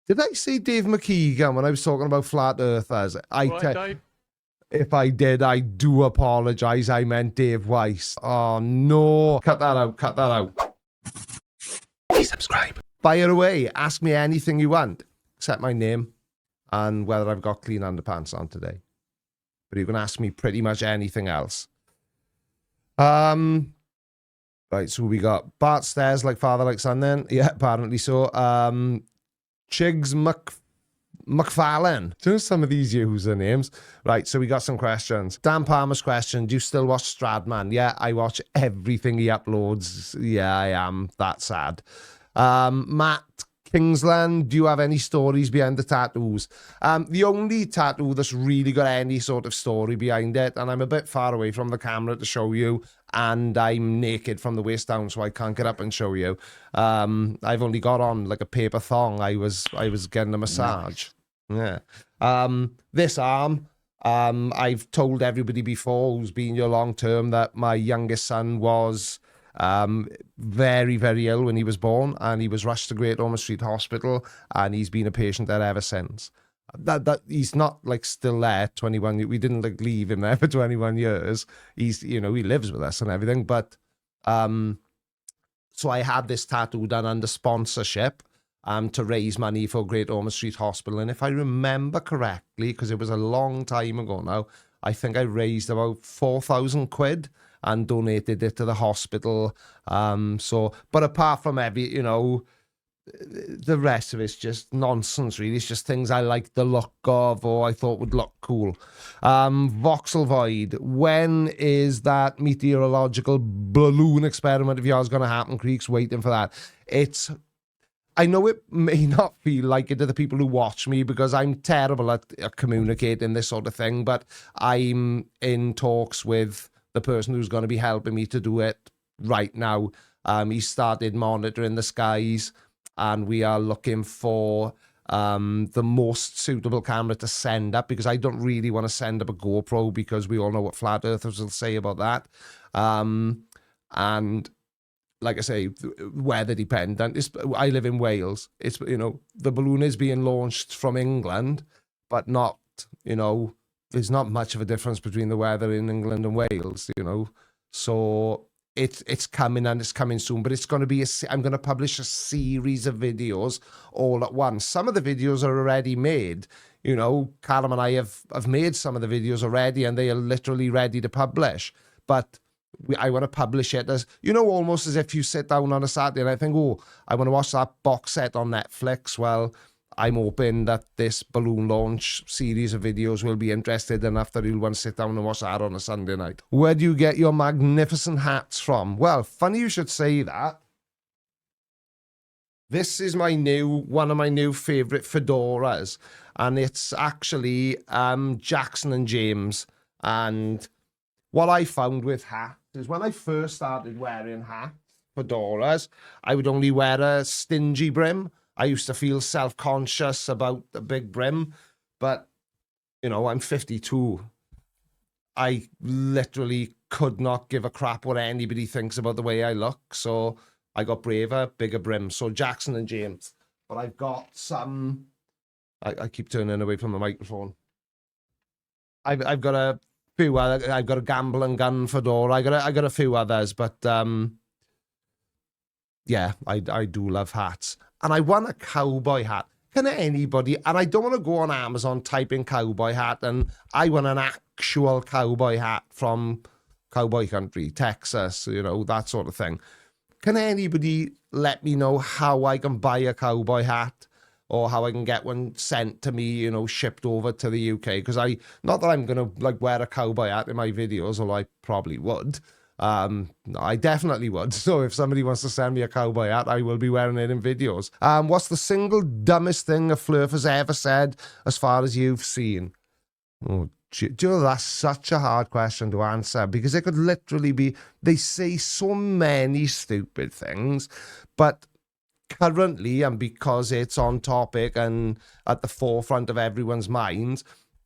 Did I say Dave Mckeegan when I was talking about flat earthers? If I did, I do apologise. I meant Dave Weiss. Oh, no. Cut that out. Cut that out. Please subscribe. Fire away. Ask me anything you want, except my name and whether I've got clean underpants on today. But you can ask me pretty much anything else. Right, so we got Bart Stairs like father like son then. Yeah, apparently so. Chigs McFarlane. Do you know some of these usernames? Right, so we got some questions. Dan Palmer's question, do you still watch Stradman? Yeah, I watch everything he uploads. Yeah, I am. That's sad. Matt Kingsland, do you have any stories behind the tattoos? The only tattoo that's really got any sort of story behind it, and I'm a bit far away from the camera to show you, and I'm naked from the waist down, so I can't get up and show you. I've only got on like a paper thong. I was getting a massage. Yeah. This arm, I've told everybody before who's been here long term that my youngest son was very, very ill when he was born, and he was rushed to Great Ormond Street Hospital, and he's been a patient there ever since. That he's not like still there 21. We didn't like leave him there for 21 years. He's, you know, he lives with us and everything, but so I had this tattoo done under sponsorship to raise money for Great Ormond Street Hospital, and if I remember correctly, because it was a long time ago now, I think I raised about 4,000 quid and donated it to the hospital. But apart from you know, the rest of it's just nonsense, really. It's just things I like the look of or I thought would look cool. Voxel Void, when is that meteorological balloon experiment of yours going to happen? Creek's waiting for that. I know it may not feel like it to the people who watch me because I'm terrible at communicating this sort of thing, but I'm in talks with the person who's going to be helping me to do it right now. He started monitoring the skies, and we are looking for the most suitable camera to send up, because I don't really want to send up a GoPro because we all know what flat earthers will say about that. And like I say, weather dependent. I live in Wales. It's, you know, the balloon is being launched from England, but not, you know, there's not much of a difference between the weather in England and Wales, you know. So it's coming, and it's coming soon, but it's going to be I'm going to publish a series of videos all at once. Some of the videos are already made. You know, Callum and I have made some of the videos already, and they are literally ready to publish. But I want to publish it as, you know, almost as if you sit down on a Saturday and I think, oh, I want to watch that box set on Netflix. Well, I'm hoping that this balloon launch series of videos will be interested enough that you'll want to sit down and watch that on a Sunday night. Where do you get your magnificent hats from? Well, funny you should say that. This is one of my new favorite fedoras, and it's actually Jackson and James. And what I found with hats is when I first started wearing hats, fedoras, I would only wear a stingy brim. I used to feel self-conscious about the big brim, but, you know, I'm 52. I literally could not give a crap what anybody thinks about the way I look, so I got braver, bigger brim. So Jackson and James. But I've got some... I keep turning away from the microphone. I've got a few other... I've got a Gamble and Gun fedora. I got a few others, but... yeah, I do love hats. And I want a cowboy hat. Can anybody, and I don't want to go on Amazon, type in cowboy hat, and I want an actual cowboy hat from cowboy country, Texas, you know, that sort of thing. Can anybody let me know how I can buy a cowboy hat, or how I can get one sent to me, you know, shipped over to the UK? Because not that I'm going to like wear a cowboy hat in my videos, although I probably would. I definitely would. So if somebody wants to send me a cowboy hat, I will be wearing it in videos. What's the single dumbest thing a flirf has ever said as far as you've seen? Oh, do you know, that's such a hard question to answer, because it could literally be, they say so many stupid things, but currently, and because it's on topic and at the forefront of everyone's minds,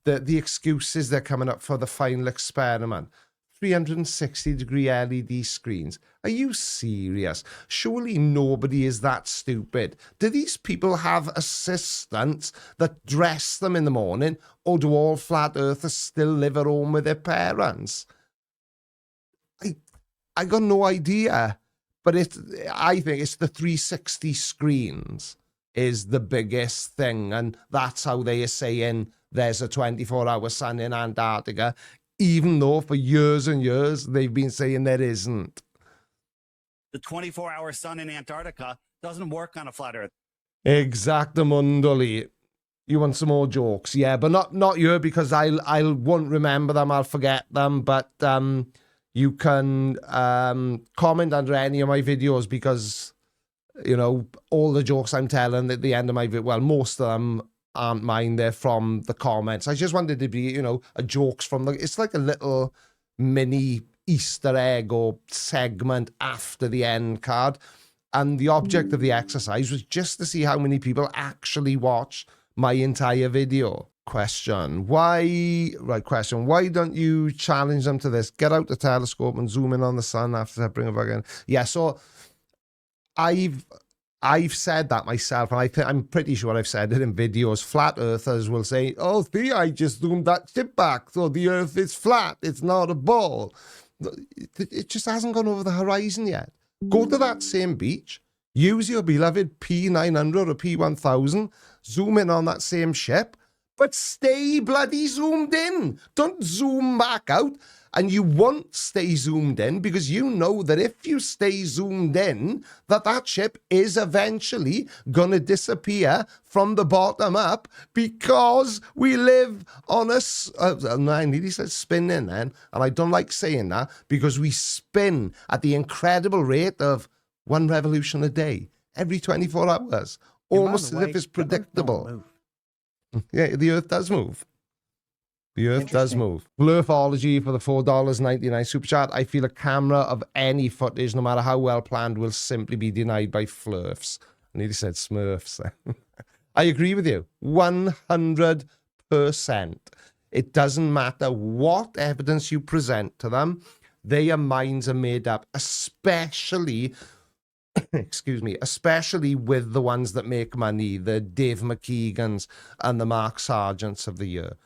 the excuses they're coming up for the final experiment. 360-degree LED screens. Are you serious? Surely nobody is that stupid. Do these people have assistants that dress them in the morning, or do all flat earthers still live at home with their parents? I got no idea, but I think it's the 360 screens is the biggest thing, and that's how they are saying there's a 24-hour sun in Antarctica, even though for years and years they've been saying there isn't. The 24-hour sun in Antarctica doesn't work on a flat earth. Exactamundoli. You want some more jokes? Yeah, but not you, because I won't remember them. I'll forget them. But you can comment under any of my videos, because, you know, all the jokes I'm telling at the end of my video, well, most of them aren't mine. They're from the comments. I just wanted to be, you know, a jokes from it's like a little mini Easter egg or segment after the end card. And the object of the exercise was just to see how many people actually watch my entire video. Question, why don't you challenge them to this? Get out the telescope and zoom in on the sun after that, bring it back in. Yeah, so I've said that myself, and I'm pretty sure I've said it in videos. Flat earthers will say, oh, see, I just zoomed that ship back, so the earth is flat, it's not a ball. It just hasn't gone over the horizon yet. Go to that same beach, use your beloved P900 or P1000, zoom in on that same ship, but stay bloody zoomed in. Don't zoom back out. And you won't stay zoomed in, because you know that if you stay zoomed in, that ship is eventually going to disappear from the bottom up, because we live on I nearly said spinning then, and I don't like saying that, because we spin at the incredible rate of 1 revolution a day, every 24 hours, almost as if it's predictable. Yeah, the earth does move. The earth does move. Blurfology for the $4.99 super chat. I feel a camera of any footage, no matter how well planned, will simply be denied by flurfs. I nearly said smurfs. I agree with you. 100%. It doesn't matter what evidence you present to them. Their minds are made up, especially especially with the ones that make money, the Dave Mckeegans and the Mark Sargents of the year.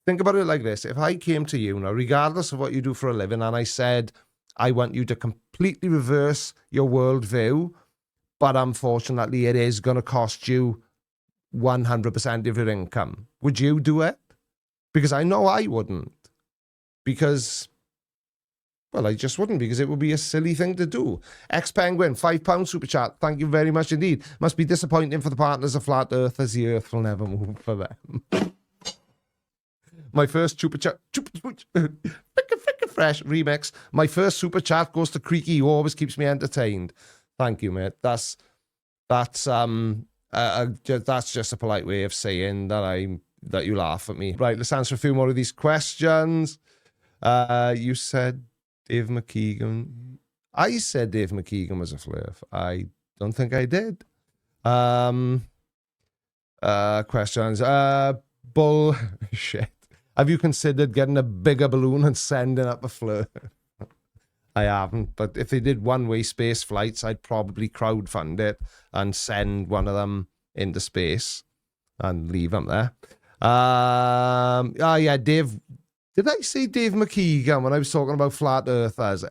Think about it like this. If I came to you now, regardless of what you do for a living, and I said, I want you to completely reverse your worldview, but unfortunately it is going to cost you 100% of your income, would you do it? Because I know I wouldn't. Because, well, I just wouldn't, because it would be a silly thing to do. X-Penguin, £5 super chat. Thank you very much indeed. Must be disappointing for the partners of Flat Earth, as the earth will never move for them. My first super chat, fresh remix. My first super chat goes to Creaky, who always keeps me entertained. Thank you, mate. That's just a polite way of saying that you laugh at me. Right, let's answer a few more of these questions. You said Dave Mckeegan. I said Dave Mckeegan was a flurf. I don't think I did. Questions. Bullshit. Have you considered getting a bigger balloon and sending up a fleur? I haven't, but if they did one-way space flights, I'd probably crowdfund it and send one of them into space and leave them there. Yeah, Dave. Did I say Dave Mckeegan when I was talking about flat earthers?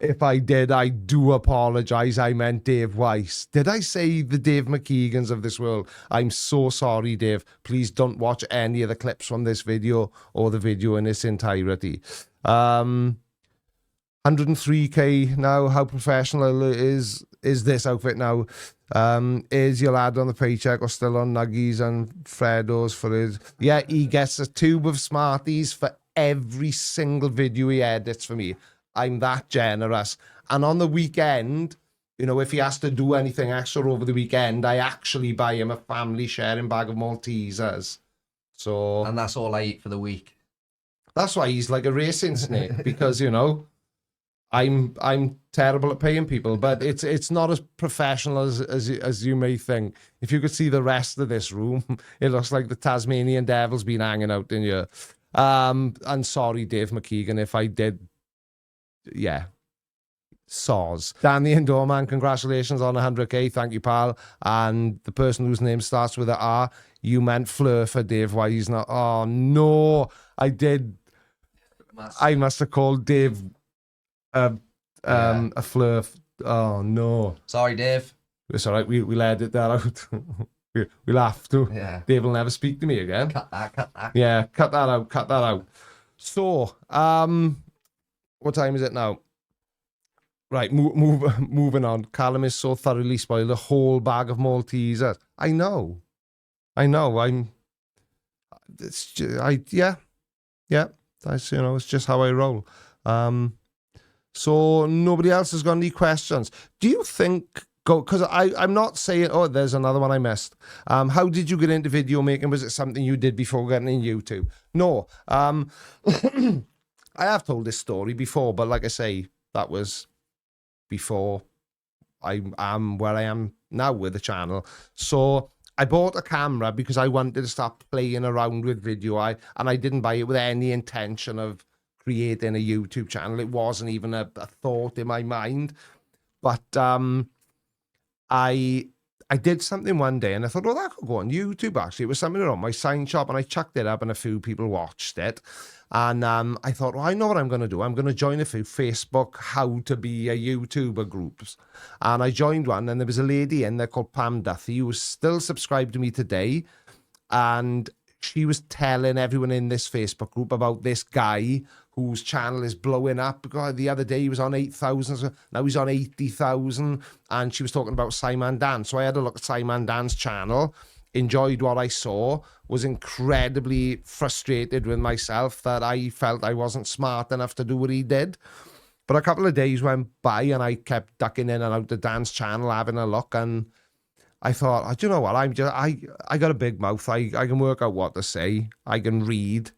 If I did, I do apologize. I meant Dave Weiss. Did I say the Dave Mckeegans of this world? I'm so sorry, Dave. Please don't watch any of the clips from this video or the video in its entirety. 103k now. How professional is this outfit now? Is your lad on the paycheck or still on Nuggies and Freddos for his... Yeah, he gets a tube of Smarties for every single video he edits for me. I'm that generous. And on the weekend, you know, if he has to do anything extra over the weekend, I actually buy him a family sharing bag of Maltesers. So... And that's all I eat for the week. That's why he's like a racing snake, because, you know, I'm terrible at paying people, but it's not as professional as you may think. If you could see the rest of this room, it looks like the Tasmanian devil's been hanging out in here. And sorry, Dave Mckeegan, if I did, yeah. Soz. Dan the Indoor Man, congratulations on 100k. Thank you, pal. And the person whose name starts with a R, you meant Fleur for Dave Wisner. Oh, no. I did. I must have called Dave a Fleur. Oh, no. Sorry, Dave. It's all right. We let it that out. We'll have to. Yeah. Dave will never speak to me again. Cut that. Yeah, cut that out. So, what time is it now? Right, moving on. Callum is so thoroughly spoiled a whole bag of Maltesers. I know. It's just, yeah. That's, it's just how I roll. So nobody else has got any questions. Do you think? Because I'm not saying. Oh, there's another one I missed. How did you get into video making? Was it something you did before getting in YouTube? No. I have told this story before, but like I say, that was before I am where I am now with the channel. So I bought a camera because I wanted to start playing around with video. And I didn't buy it with any intention of creating a YouTube channel. It wasn't even a thought in my mind. But I did something one day and I thought, well, that could go on YouTube, actually. It was something on my sign shop and I chucked it up and a few people watched it. And I thought, well, I know what I'm going to do. I'm going to join a few Facebook how to be a YouTuber groups. And I joined one and there was a lady in there called Pam Duthie who was still subscribed to me today. And she was telling everyone in this Facebook group about this guy whose channel is blowing up. God, the other day he was on 8,000, so now he's on 80,000. And she was talking about Simon Dan. So I had a look at Simon Dan's channel, enjoyed what I saw, was incredibly frustrated with myself that I felt I wasn't smart enough to do what he did. But a couple of days went by and I kept ducking in and out of Dan's channel, having a look, and I thought, oh, do you know what? I got a big mouth. I can work out what to say. I can read.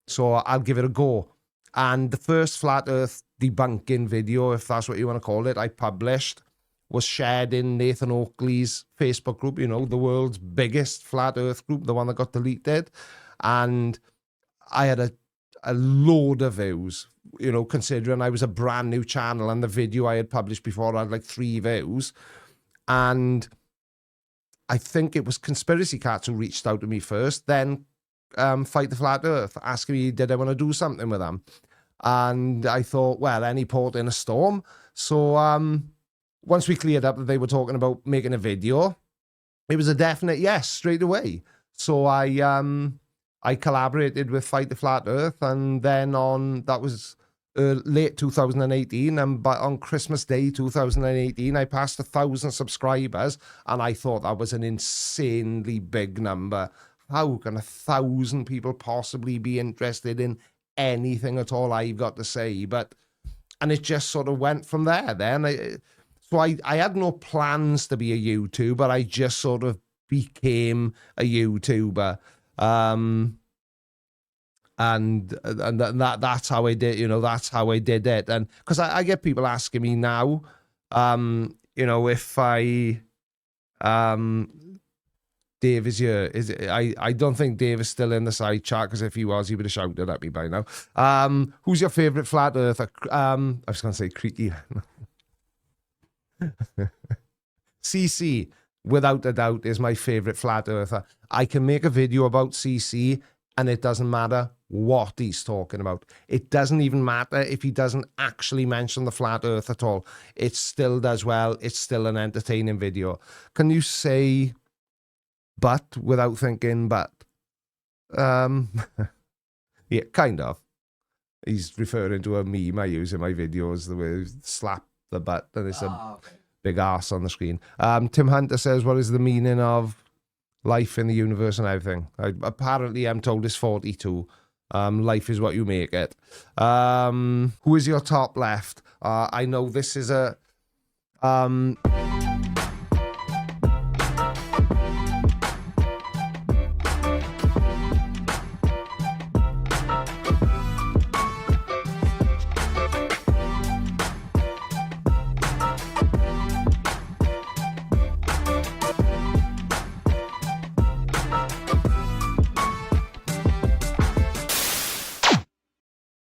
So I'll give it a go. And the first flat earth debunking video, if that's what you want to call it, I published, was shared in Nathan Oakley's Facebook group, the world's biggest flat earth group, the one that got deleted. And I had a load of views, considering I was a brand new channel and the video I had published before had like 3 views. And I think it was Conspiracy Cats who reached out to me first, then Fight the Flat Earth, asking me, did I want to do something with them? And I thought, well, any port in a storm. So once we cleared up that they were talking about making a video, it was a definite yes straight away. So I collaborated with Fight the Flat Earth, and then that was late 2018, and on Christmas Day 2018, I passed 1,000 subscribers, and I thought that was an insanely big number. How can 1,000 people possibly be interested in anything at all I've got to say? And it just sort of went from there then. So I had no plans to be a YouTuber. I just sort of became a YouTuber. And that's how I did, that's how I did it. And because I get people asking me now, if I, Dave is here. I don't think Dave is still in the side chat, because if he was, he would have shouted at me by now. Who's your favorite flat earther? I was going to say Creaky. CC, without a doubt, is my favorite flat earther. I can make a video about CC and it doesn't matter what he's talking about. It doesn't even matter if he doesn't actually mention the flat earth at all. It still does well. It's still an entertaining video. Can you say but without thinking but? Yeah, kind of. He's referring to a meme I use in my videos, the way slap the butt and it's a big ass on the screen. Tim Hunter says, what is the meaning of life in the universe and everything? Apparently I'm told it's 42. Life is what you make it. Who is your top left? I know this is a